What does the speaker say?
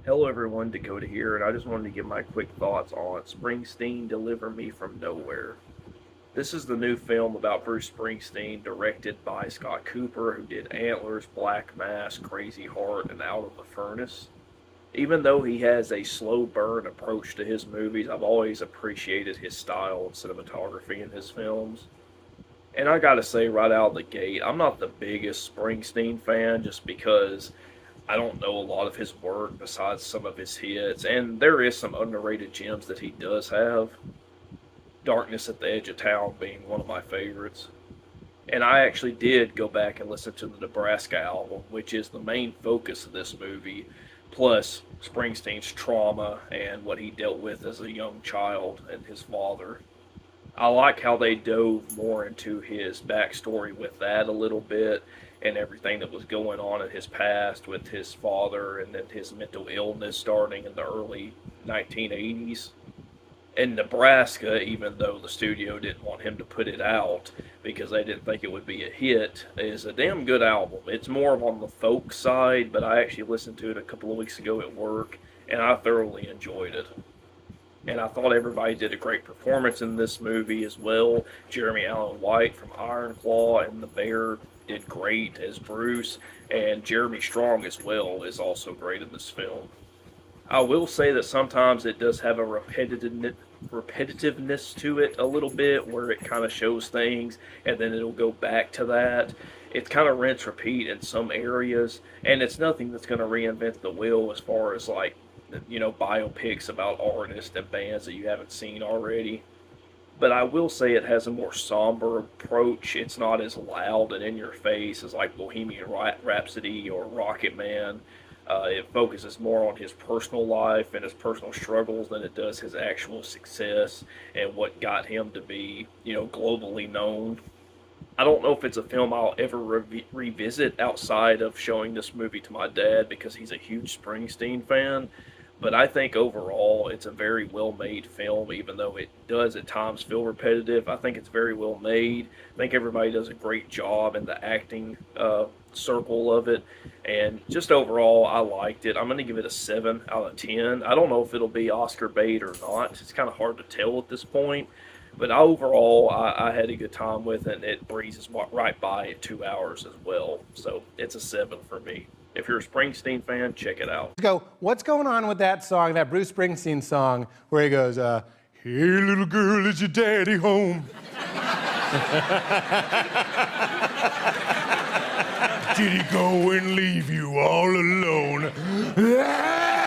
Hello everyone, Dakota here, and I just wanted to give my quick thoughts on Springsteen Deliver Me From Nowhere. This is the new film about Bruce Springsteen, directed by Scott Cooper, who did Antlers, Black Mass, Crazy Heart, and Out of the Furnace. Even though he has a slow burn approach to his movies, I've always appreciated his style of cinematography in his films. And I gotta say, right out of the gate, I'm not the biggest Springsteen fan just because I don't know a lot of his work besides some of his hits, and there is some underrated gems that he does have. Darkness at the Edge of Town being one of my favorites. And I actually did go back and listen to the Nebraska album, which is the main focus of this movie, plus Springsteen's trauma and what he dealt with as a young child and his father. I like how they dove more into his backstory with that a little bit and everything that was going on in his past with his father and then his mental illness starting in the early 1980s. In Nebraska, even though the studio didn't want him to put it out because they didn't think it would be a hit, is a damn good album. It's more on the folk side, but I actually listened to it a couple of weeks ago at work and I thoroughly enjoyed it. And I thought everybody did a great performance in this movie as well. Jeremy Allen White from Iron Claw and The Bear did great as Bruce, and Jeremy Strong as well is also great in this film. I will say that sometimes it does have a repetitiveness to it a little bit, where it kind of shows things and then it'll go back to that. It's kind of rinse repeat in some areas, and it's nothing that's going to reinvent the wheel as far as like biopics about artists and bands that you haven't seen already. But I will say it has a more somber approach. It's not as loud and in your face as like Bohemian Rhapsody or Rocket Man. It focuses more on his personal life and his personal struggles than it does his actual success and what got him to be, globally known. I don't know if it's a film I'll ever revisit outside of showing this movie to my dad because he's a huge Springsteen fan. But I think overall it's a very well made film, even though it does at times feel repetitive. I think it's very well made. I think everybody does a great job in the acting circle of it. And just overall, I liked it. I'm going to give it a 7 out of 10. I don't know if it'll be Oscar bait or not. It's kind of hard to tell at this point. But overall, I had a good time with it, and it breezes right by at 2 hours as well. So it's a 7 for me. If you're a Springsteen fan, check it out. What's going on with that song, that Bruce Springsteen song, where he goes, hey, little girl, is your daddy home? Did he go and leave you all alone?